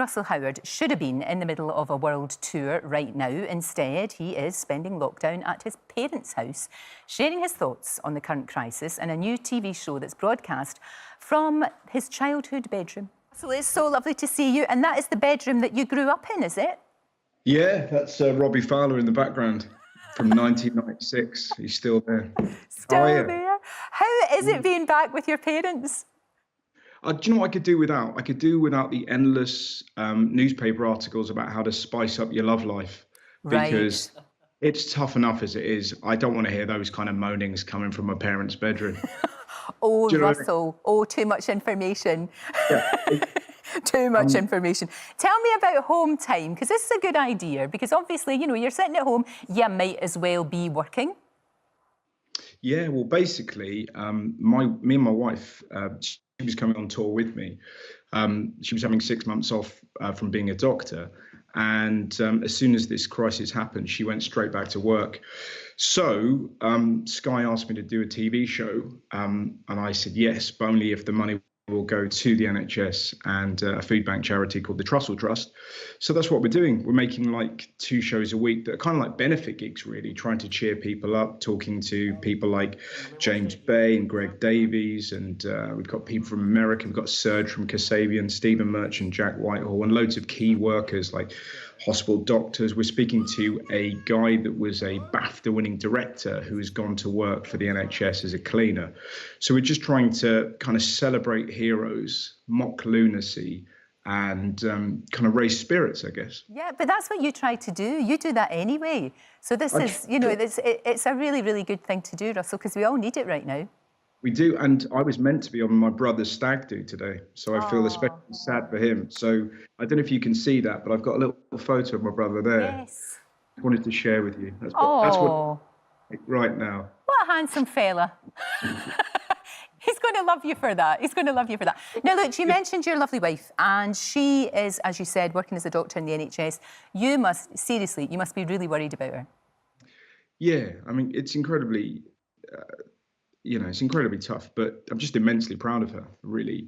Russell Howard should have been in the middle of a world tour right now. Instead, he is spending lockdown at his parents' house, sharing his thoughts on the current crisis in a new TV show that's broadcast from his childhood bedroom. Russell, it's so lovely to see you, and that is the bedroom that you grew up in, is it? Yeah, that's Robbie Fowler in the background from 1996. He's still there. Still there. How is it being back with your parents? Do you know what I could do without? I could do without the endless newspaper articles about how to spice up your love life. Because it's tough enough as it is. I don't want to hear those kind of moanings coming from my parents' bedroom. Oh, Russell. Oh, too much information. Yeah. Too much information. Tell me about home time, because this is a good idea, because obviously, you know, you're sitting at home, you might as well be working. Yeah, well, basically, me and my wife, she was coming on tour with me. She was having 6 months off from being a doctor. And as soon as this crisis happened, she went straight back to work. So Sky asked me to do a TV show. And I said yes, but only if the money will go to the NHS and a food bank charity called the Trussell Trust. So that's what we're doing. We're making like 2 shows a week that are kind of like benefit gigs, really, trying to cheer people up, talking to people like James Bay and Greg Davies. And we've got people from America. We've got Serge from Kasabian, Stephen Merchant, Jack Whitehall, and loads of key workers like hospital doctors. We're speaking to a guy that was a BAFTA-winning director who has gone to work for the NHS as a cleaner. So we're just trying to kind of celebrate heroes, mock lunacy, and kind of raise spirits, I guess. Yeah, but that's what you try to do. You do that anyway. So this is, you know, it's a really, really good thing to do, Russell, because we all need it right now. We do, and I was meant to be on my brother's stag do today, so I feel especially sad for him. So I don't know if you can see that, but I've got a little photo of my brother there. Yes. I wanted to share with you. That's what right now. What a handsome fella. He's going to love you for that. He's going to love you for that. Now, look, you mentioned your lovely wife, and she is, as you said, working as a doctor in the NHS. You must, seriously, you must be really worried about her. Yeah, I mean, it's incredibly... you know, it's incredibly tough, but I'm just immensely proud of her, really.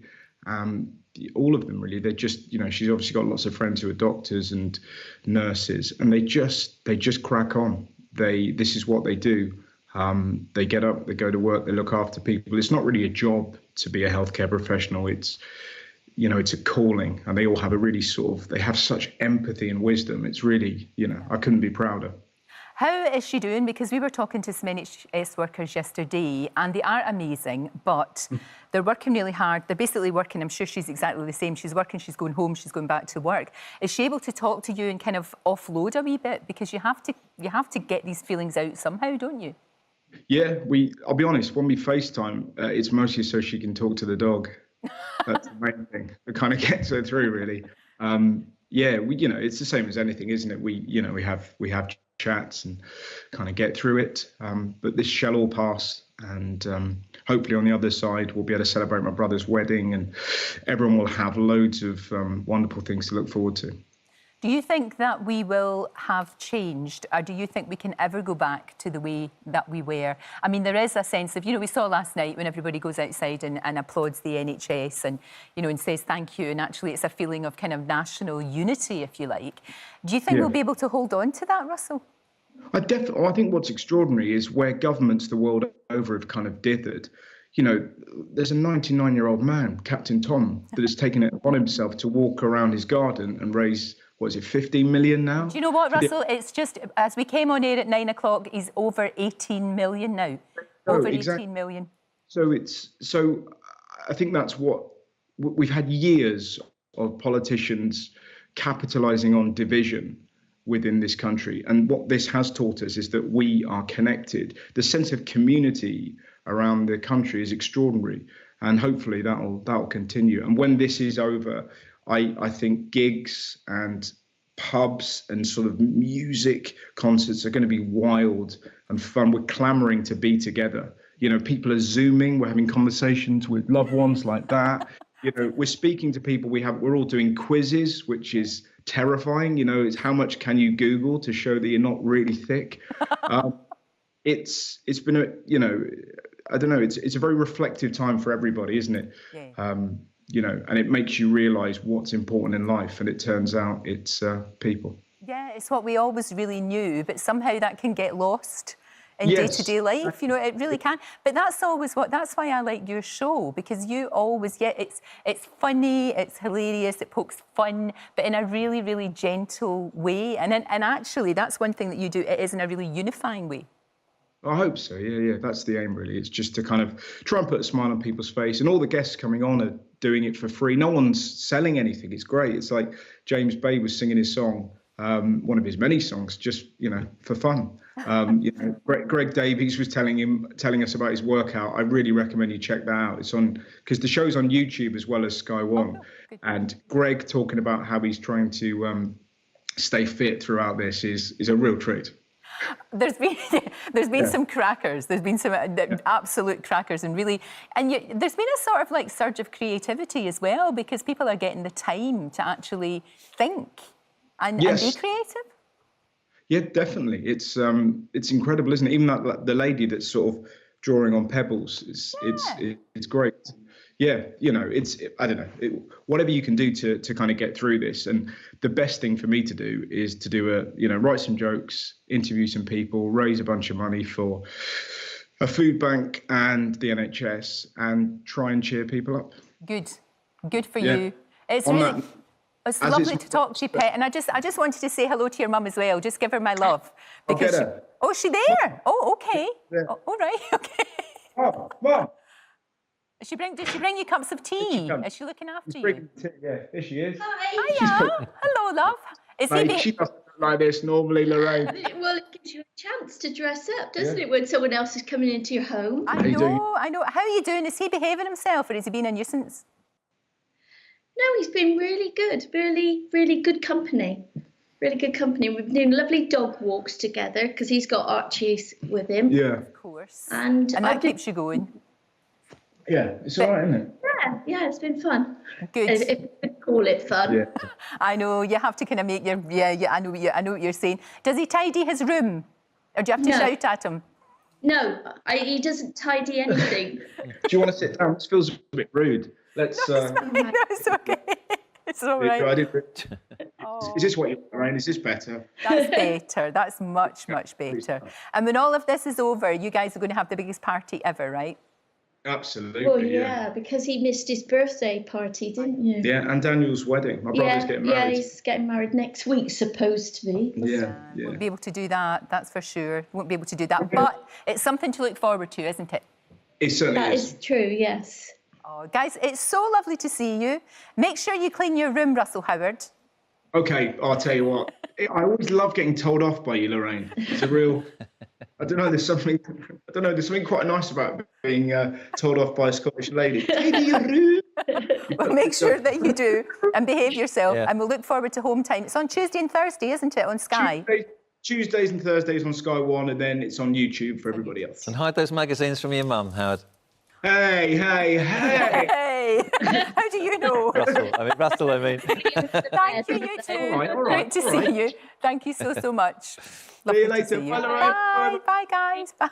All of them, really. They're just, you know, she's obviously got lots of friends who are doctors and nurses, and they just crack on. This is what they do. They get up, they go to work, they look after people. It's not really a job to be a healthcare professional. It's, you know, it's a calling, and they all have a really they have such empathy and wisdom. It's really, you know, I couldn't be prouder. How is she doing? Because we were talking to some NHS workers yesterday, and they are amazing, but they're working really hard. They're basically working, I'm sure she's exactly the same. She's working, she's going home, she's going back to work. Is she able to talk to you and kind of offload a wee bit? Because you have to get these feelings out somehow, don't you? Yeah, I'll be honest, when we FaceTime, it's mostly so she can talk to the dog. That's the main thing that kind of gets her through, really. Yeah, you know, it's the same as anything, isn't it? We have chats and kind of get through it, but this shall all pass, and hopefully on the other side we'll be able to celebrate my brother's wedding, and everyone will have loads of wonderful things to look forward to. Do you think that we will have changed, or do you think we can ever go back to the way that we were? I mean, there is a sense of, you know, we saw last night when everybody goes outside and applauds the NHS and, you know, and says thank you, and actually it's a feeling of kind of national unity, if you like. Do you think we'll be able to hold on to that, Russell? I think what's extraordinary is where governments the world over have kind of dithered. You know, there's a 99-year-old man, Captain Tom, that has taken it upon himself to walk around his garden and raise, what is it, 15 million now? Do you know what, Russell? It's just, as we came on air at 9 o'clock, he's over 18 million now. Over 18 million. So I think that's what we've had years of politicians capitalising on division within this country. And what this has taught us is that we are connected. The sense of community around the country is extraordinary. And hopefully that'll continue. And when this is over, I think gigs and pubs and sort of music concerts are going to be wild and fun. We're clamoring to be together. You know, people are Zooming. We're having conversations with loved ones like that. You know, we're speaking to people. We're all doing quizzes, which is terrifying. You know, it's how much can you Google to show that you're not really thick. It's been a, you know, I don't know. It's a very reflective time for everybody, isn't it? Yeah. you know, and it makes you realise what's important in life. And it turns out it's people. Yeah, it's what we always really knew, but somehow that can get lost in Yes. day-to-day life. You know, it really can. But that's always that's why I like your show, because you always, it's funny, it's hilarious, it pokes fun, but in a really, really gentle way. And actually, that's one thing that you do, it is in a really unifying way. I hope so. Yeah. That's the aim, really. It's just to kind of try and put a smile on people's face. And all the guests coming on are doing it for free. No one's selling anything. It's great. It's like James Bay was singing his song, one of his many songs, just, you know, for fun. You know, Greg Davies was telling us about his workout. I really recommend you check that out. It's on, because the show's on YouTube as well as Sky One. And Greg talking about how he's trying to stay fit throughout this is a real treat. There's been some crackers. There's been some absolute crackers, and really, there's been a sort of like surge of creativity as well, because people are getting the time to actually think and be creative. Yeah, definitely. It's incredible, isn't it? Even the lady that's sort of drawing on pebbles, it's great. Yeah, you know, I don't know, whatever you can do to kind of get through this. And the best thing for me to do is to write some jokes, interview some people, raise a bunch of money for a food bank and the NHS, and try and cheer people up. Good for you. It's really. It's lovely to talk to you, Pet. And I just wanted to say hello to your mum as well. Just give her my love. Because is she there? Oh, okay. Yeah. Oh, all right. Okay. Oh, Mum. Did she bring you cups of tea? Is she looking after you? Tea, yeah, here she is. Hiya. Hello, love. She doesn't look like this normally, Lorraine. Well, it gives you a chance to dress up, doesn't it, when someone else is coming into your home? I know. How are you doing? Is he behaving himself, or has he been a nuisance? No, he's been really good. Really, really good company. Really good company. We've been doing lovely dog walks together, because he's got Archie with him. Yeah. Of course. And that keeps you going. Yeah, it's all right, isn't it? Yeah, it's been fun. Good. If you could call it fun. Yeah. I know, you have to kind of make your, I know what you're saying. Does he tidy his room? Or do you have to shout at him? No, he doesn't tidy anything. Do you want to sit down? This feels a bit rude. Let's... No, it's okay. It's all right. Is this what you're wearing? Is this better? That's better. That's much better. And when all of this is over, you guys are going to have the biggest party ever, right? Absolutely. Well, yeah, because he missed his birthday party, didn't you? Yeah, and Daniel's wedding. My brother's getting married. Yeah, he's getting married next week, supposed to be. Yeah. Won't be able to do that, that's for sure. Won't be able to do that. But it's something to look forward to, isn't it? It certainly That is true, yes. Oh, guys, it's so lovely to see you. Make sure you clean your room, Russell Howard. Okay, I'll tell you what. I always love getting told off by you, Lorraine. It's a real... I don't know, there's something quite nice about being told off by a Scottish lady. Well, make sure that you do and behave yourself, and we'll look forward to home time. It's on Tuesday and Thursday, isn't it, on Sky? Tuesdays and Thursdays on Sky One, and then it's on YouTube for everybody else. And hide those magazines from your mum, Howard. Hey! How do you know? Russell, I mean. Thank you, you too. All right, Great to see you. Thank you so much. See you later. Bye, Lorraine. Bye, guys. Bye.